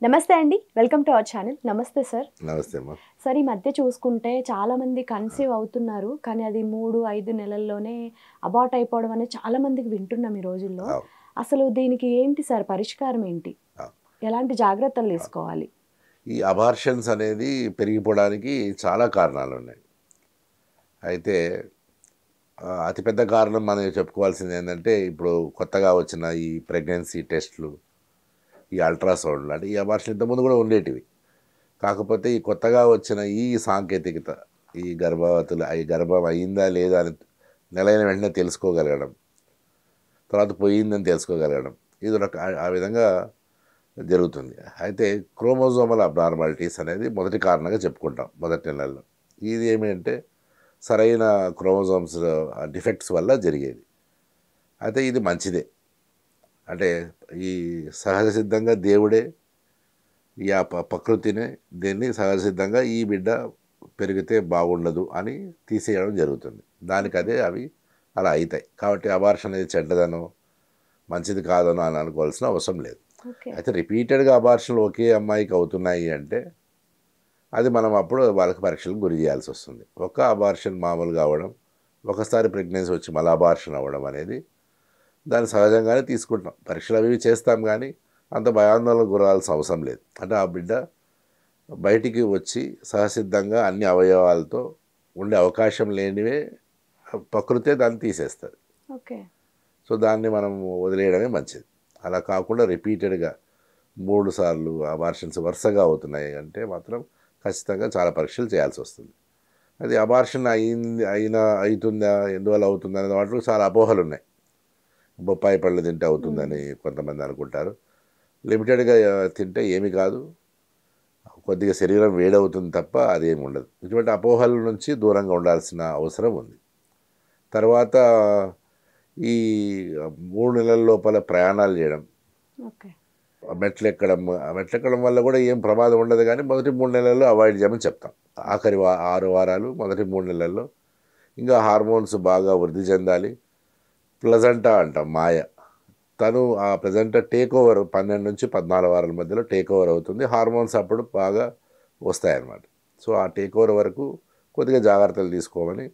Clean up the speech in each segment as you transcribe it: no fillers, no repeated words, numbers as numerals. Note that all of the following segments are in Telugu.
నమస్తే అండి. Welcome to our channel. నమస్తే సార్. నమస్తే అమ్మా. సార్ ఈ మధ్య చూసుకుంటే చాలామంది కన్సీవ్ అవుతున్నారు. కానీ అది 3, 5 నెలల్లోనే అబార్ట్ అయిపోవడం అనేది చాలా మందికి వింటున్నాం ఈ రోజుల్లో. అవును. అసలు దీనికి ఏంటి సార్ పరిష్కారం ఏంటి? అవును. ఎలాంటి జాగ్రత్తలు తీసుకోవాలి? ఈ అబార్షన్స్ అనేది పెరిగిపోవడానికి చాలా కారణాలున్నాయి. అయితే అతిపెద్ద కారణం మనం చెప్పుకోవాల్సింది ఏంటంటే, ఇప్పుడు కొత్తగా వచ్చిన ఈ ప్రెగ్నెన్సీ టెస్టులు, ఈ అల్ట్రాసౌండ్లు, అంటే ఈ అబార్షన్ ఇంతకుముందు కూడా ఉండేటివి. కాకపోతే ఈ కొత్తగా వచ్చిన ఈ సాంకేతికత, ఈ గర్భవతులు ఈ గర్భం అయిందా లేదా అని నెలైన వెంటనే తెలుసుకోగలగడం, తర్వాత పోయిందని తెలుసుకోగలగడం, ఇది ఆ విధంగా జరుగుతుంది. అయితే క్రోమోజోమల్ అబ్నార్మాలిటీస్ అనేది మొదటి కారణంగా చెప్పుకుంటాం మొదటి నెలల్లో. ఇది ఏమిటంటే సరైన క్రోమోజోమ్స్ డిఫెక్ట్స్ వల్ల జరిగేది. అయితే ఇది మంచిదే. అంటే ఈ సహజ సిద్ధంగా దేవుడే ఈ ప్రకృతినే దీన్ని సహజ సిద్ధంగా ఈ బిడ్డ పెరిగితే బాగుండదు అని తీసేయడం జరుగుతుంది. దానికదే అవి అలా అవుతాయి. కాబట్టి అబార్షన్ అనేది చెడ్డదనో మంచిది కాదనో అని అనుకోవాల్సిన అవసరం లేదు. అయితే రిపీటెడ్గా అబార్షన్లు ఒకే అమ్మాయికి అవుతున్నాయి అంటే అది మనం అప్పుడు వాళ్ళకి పరీక్షలకు గురి చేయాల్సి వస్తుంది. ఒక అబార్షన్ మామూలుగా అవ్వడం, ఒకసారి ప్రెగ్నెన్సీ వచ్చి మళ్ళీ అబార్షన్ అవ్వడం అనేది దాన్ని సహజంగానే తీసుకుంటాం. పరీక్షలు అవి చేస్తాం, కానీ అంత భయాందోళనకు గురాల్సిన అవసరం లేదు. అంటే ఆ బిడ్డ బయటికి వచ్చి సహసిద్ధంగా అన్ని అవయవాలతో ఉండే అవకాశం లేనివే ప్రకృతే దాన్ని తీసేస్తుంది. ఓకే. సో దాన్ని మనం వదిలేయడమే మంచిది. అలా కాకుండా రిపీటెడ్గా 3 సార్లు అబార్షన్స్ వరుసగా అవుతున్నాయి అంటే మాత్రం ఖచ్చితంగా చాలా పరీక్షలు చేయాల్సి వస్తుంది. అది అబార్షన్ అవుతుందా, ఎందువల్ల అవుతుందా అనే వాటిలో చాలా అపోహలు ఉన్నాయి. బొప్పాయి పళ్ళు తింటే అవుతుందని కొంతమంది అనుకుంటారు. లిమిటెడ్గా తింటే ఏమి కాదు, కొద్దిగా శరీరం వేడవుతుంది తప్ప అదేమి ఉండదు. ఇటువంటి అపోహల నుంచి దూరంగా ఉండాల్సిన అవసరం ఉంది. తర్వాత ఈ 3 నెలల లోపల ప్రయాణాలు చేయడం, మెట్లెక్కడం వల్ల కూడా ఏం ప్రమాదం ఉండదు, కానీ మొదటి 3 నెలల్లో అవాయిడ్ చేయమని చెప్తాం. ఆఖరి 6 వారాలు, మొదటి 3 నెలల్లో ఇంకా హార్మోన్స్ బాగా వృద్ధి చెందాలి. ప్లజంటా అంటాం, మాయ, తను ఆ ప్లజంటా టేక్ ఓవర్ 12 నుంచి 14 వారాల మధ్యలో టేక్ ఓవర్ అవుతుంది. హార్మోన్స్ అప్పుడు బాగా వస్తాయన్నమాట. సో ఆ టేక్ ఓవర్ వరకు కొద్దిగా జాగ్రత్తలు తీసుకోమని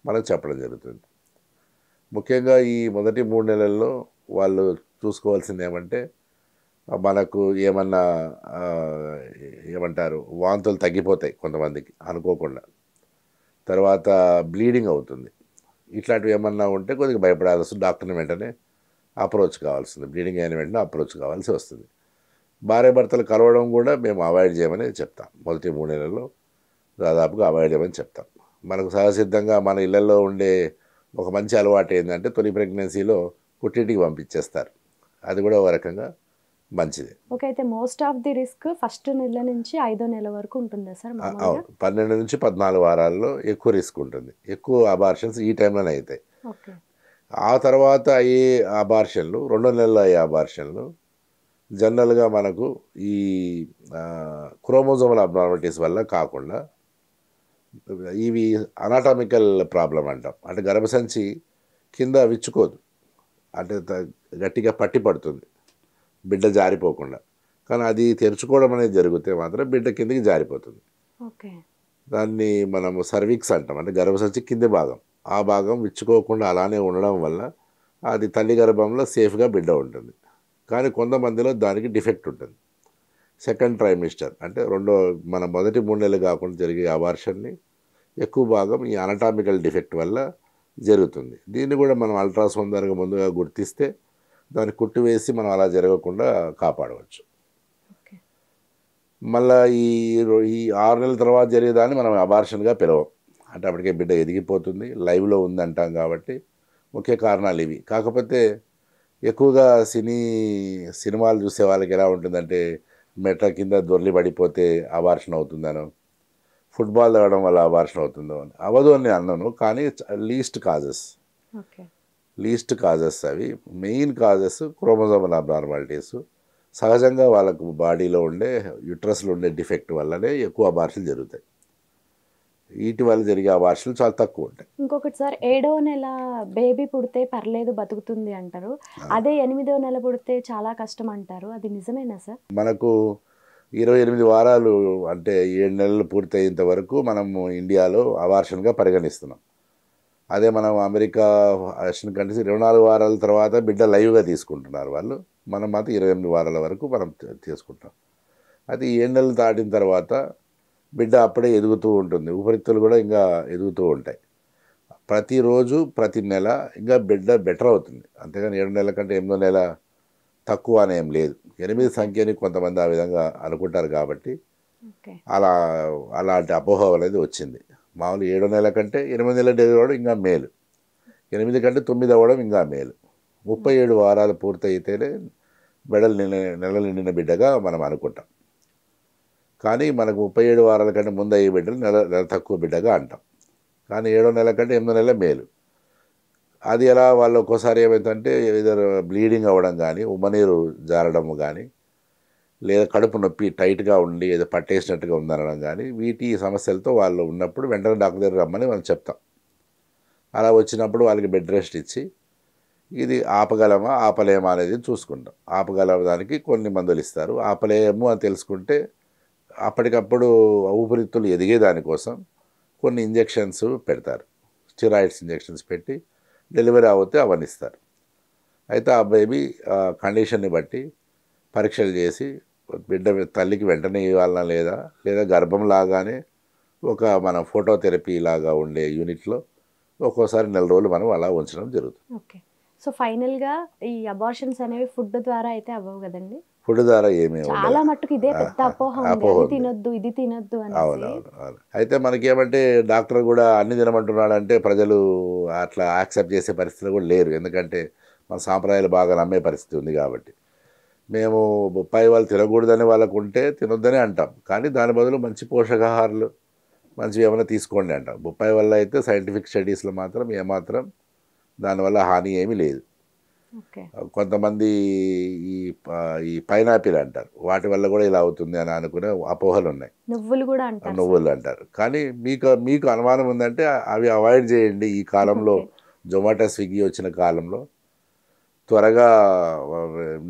మనకు చెప్పడం జరుగుతుంది. ముఖ్యంగా ఈ మొదటి 3 నెలల్లో వాళ్ళు చూసుకోవాల్సింది ఏమంటే, మనకు ఏమన్నా ఏమంటారు వాంతులు తగ్గిపోతాయి కొంతమందికి అనుకోకుండా, తర్వాత బ్లీడింగ్ అవుతుంది. ఇట్లాంటివి ఏమన్నా ఉంటే కొద్దిగా భయపడాల్సి, డాక్టర్ని వెంటనే అప్రోచ్ కావాల్సింది. బ్లీడింగ్ అయిన వెంటనే అప్రోచ్ కావాల్సి వస్తుంది. భార్యాభర్తలు కలవడం కూడా మేము అవాయిడ్ చేయమని చెప్తాం. మొదటి 3 నెలల్లో దాదాపుగా అవాయిడ్ చేయమని చెప్తాం. మనకు సహసిద్ధంగా మన ఇళ్లలో ఉండే ఒక మంచి అలవాటు ఏంటంటే, తొలి ప్రెగ్నెన్సీలో పుట్టింటికి పంపించేస్తారు. అది కూడా ఒక రకంగా మంచిది. ఓకే. అయితే most of the risk first నెల నుంచి 5వ నెల వరకు ఉంటుందా సార్ మామూలుగా? అవును, 12 నుంచి 14 వారాల్లో ఎక్కువ రిస్క్ ఉంటుంది. ఎక్కువ అబార్షన్స్ ఈ టైంలోనే అవుతాయి. ఓకే. ఆ తర్వాత అయ్యే అబార్షన్లు, 2 నెలల్లో అయ్యే అబార్షన్లు జనరల్గా మనకు ఈ క్రోమోజోమల్ అబ్నార్మాలిటీస్ వల్ల కాకుండా ఇవి అనాటామికల్ ప్రాబ్లం అంటాం. అంటే గర్భసంచి కింద విచ్చుకోదు, అంటే గట్టిగా పట్టి పడుతుంది బిడ్డ జారిపోకుండా. కానీ అది తెరుచుకోవడం అనేది జరిగితే మాత్రం బిడ్డ కిందకి జారిపోతుంది. ఓకే. దాన్ని మనము సర్విక్స్ అంటాం, అంటే గర్భసంచి కింది భాగం. ఆ భాగం విచ్చుకోకుండా అలానే ఉండడం వల్ల అది తల్లి గర్భంలో సేఫ్గా బిడ్డ ఉంటుంది. కానీ కొంతమందిలో దానికి డిఫెక్ట్ ఉంటుంది. సెకండ్ ట్రైమిస్టర్ అంటే మన మొదటి 3 నెలలు కాకుండా జరిగే అబార్షన్ని ఎక్కువ భాగం ఈ అనటామికల్ డిఫెక్ట్ వల్ల జరుగుతుంది. దీన్ని కూడా మనం అల్ట్రాసౌండ్ ద్వారా ముందుగా గుర్తిస్తే దాన్ని కుట్టివేసి మనం అలా జరగకుండా కాపాడవచ్చు. మళ్ళీ ఈ 6 నెలల తర్వాత జరిగేదాన్ని మనం అబార్షన్గా పిలవం. అంటే అప్పటికే బిడ్డ ఎదిగిపోతుంది, లైవ్లో ఉందంటాం. కాబట్టి ముఖ్య కారణాలు ఇవి. కాకపోతే ఎక్కువగా సినిమాలు చూసే వాళ్ళకి ఎలా ఉంటుందంటే, మెట్ల కింద దొర్లి పడిపోతే అబార్షన్ అవుతుందనో, ఫుట్బాల్ ఆడడం వల్ల అబార్షన్ అవుతుందో అని అవదు అని అన్నాను. కానీ లీస్ట్ కాజెస్ అవి. Main causes chromosomal abnormalities. సహజంగా వాళ్ళకు బాడీలో ఉండే యుట్రస్లో ఉండే డిఫెక్ట్ వల్లనే ఎక్కువ అబార్షన్లు జరుగుతాయి. వీటి వల్ల జరిగే అబార్షన్లు చాలా తక్కువ ఉంటాయి. ఇంకొకటి సార్, 7వ నెల బేబీ పుడితే పర్లేదు బతుకుతుంది అంటారు. అదే 8వ నెల పుడితే చాలా కష్టం అంటారు. అది నిజమేనా సార్? మనకు 28 వారాలు అంటే 7 నెలలు పూర్తయ్యేంత వరకు మనము ఇండియాలో అబార్షన్గా పరిగణిస్తున్నాం. అదే మనం అమెరికా, ఏషియన్ కంట్రీస్ 24 వారాల తర్వాత బిడ్డ లైవ్గా తీసుకుంటున్నారు వాళ్ళు. మనం మాత్రం 28 వారాల వరకు మనం తీసుకుంటాం. అది 7 నెలలు దాటిన తర్వాత బిడ్డ అప్పుడే ఎదుగుతూ ఉంటుంది. ఊపిరితిత్తులు కూడా ఇంకా ఎదుగుతూ ఉంటాయి. ప్రతిరోజు ప్రతి నెల ఇంకా బిడ్డ బెటర్ అవుతుంది. అంతేగాని 7 నెలల కంటే 8వ నెల తక్కువ అనేం లేదు. 8 సంఖ్యని కొంతమంది ఆ విధంగా అనుకుంటారు కాబట్టి ఓకే. అలా అలాంటి అపోహ అనేది వచ్చింది. మామూలు 7వ నెల కంటే 8 నెలల డెలివరీ అవ్వడం ఇంకా మేలు. 8 కంటే 9 అవ్వడం ఇంకా మేలు. 37 వారాలు పూర్తయితేనే నెలలు నిండిన బిడ్డగా మనం అనుకుంటాం. కానీ మనకు 37 వారాల కంటే ముందు అయ్యే బిడ్డలు నెల తక్కువ బిడ్డగా అంటాం. కానీ 7వ నెల కంటే 8వ నెల మేలు. అది ఎలా వాళ్ళు ఒక్కోసారి ఏమైందంటే ఏదైనా బ్లీడింగ్ అవ్వడం కానీ, ఉమ్మనీరు జారడం కానీ, లేదా కడుపు నొప్పి టైట్గా ఉండి ఏదో పట్టేసినట్టుగా ఉందనడం కానీ, వీటి సమస్యలతో వాళ్ళు ఉన్నప్పుడు వెంటనే డాక్టర్ దగ్గర రమ్మని మనం చెప్తాం. అలా వచ్చినప్పుడు వాళ్ళకి బెడ్ రెస్ట్ ఇచ్చి ఇది ఆపగలమా ఆపలేమా అనేది చూసుకుంటాం. ఆపగల దానికి కొన్ని మందులు ఇస్తారు. ఆపలేము అని తెలుసుకుంటే అప్పటికప్పుడు ఊపిరితిత్తులు ఎదిగే దానికోసం కొన్ని ఇంజెక్షన్స్ పెడతారు. స్టిరాయిడ్స్ ఇంజెక్షన్స్ పెట్టి డెలివరీ అవుతే అవన్నీ ఇస్తారు. అయితే ఆ బేబీ కండిషన్ని బట్టి పరీక్షలు చేసి బిడ్డ తల్లికి వెంటనే ఇవ్వాలన్నా లేదా గర్భం లాగానే ఒక మన ఫోటోథెరపీ లాగా ఉండే యూనిట్లో ఒక్కోసారి నెల రోజులు మనం అలా ఉంచడం జరుగుతుంది. ఓకే. సో ఫైనల్‌గా ఈ అబార్షన్స్ అనేవి ఫుడ్ ద్వారా అయితే అవ్వవు కదండీ? ఫుడ్ ద్వారా ఏమీ ఉండదు. చాలా మట్టుకు ఇదే పెద్ద అపోహ ఉంది. అపోహ అది ఉంది. తినొద్దు, ఇది తినొద్దు అనేసి. అవునవును. అయితే మనకేమంటే డాక్టర్ కూడా అన్ని తినమంటున్నాడంటే ప్రజలు అట్లా యాక్సెప్ట్ చేసే పరిస్థితులు కూడా లేరు. ఎందుకంటే మన సాంప్రదాయాలు బాగా నమ్మే పరిస్థితి ఉంది కాబట్టి. మేము బొప్పాయి వాళ్ళు తినకూడదని వాళ్ళకు ఉంటే తినొద్దని అంటాం. కానీ దాని బదులు మంచి పోషకాహారాలు మంచివి ఏమైనా తీసుకోండి అంటాం. బొప్పాయి వల్ల అయితే సైంటిఫిక్ స్టడీస్లో మాత్రం ఏమాత్రం దానివల్ల హాని ఏమీ లేదు. ఓకే. కొంతమంది ఈ ఈ పైనాపిల్ అంటారు. వాటి వల్ల కూడా ఇలా అవుతుంది అని అనుకునే అపోహలు ఉన్నాయి. నువ్వులు కూడా అంటారు సార్. నువ్వులు అంటారు. కానీ మీకు అనుమానం ఉందంటే అవి అవాయిడ్ చేయండి. ఈ కాలంలో ఓకే. జొమాటో, స్విగ్గీ వచ్చిన కాలంలో త్వరగా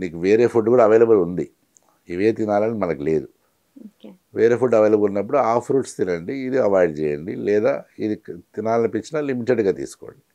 నీకు వేరే ఫుడ్ కూడా అవైలబుల్ ఉంది. ఇవే తినాలని మనకు లేదు. ఓకే. వేరే ఫుడ్ అవైలబుల్ ఉన్నప్పుడు ఆ ఫ్రూట్స్ తినండి. ఇది అవాయిడ్ చేయండి. లేదా ఇది తినాలనిపించినా లిమిటెడ్గా తీసుకోండి.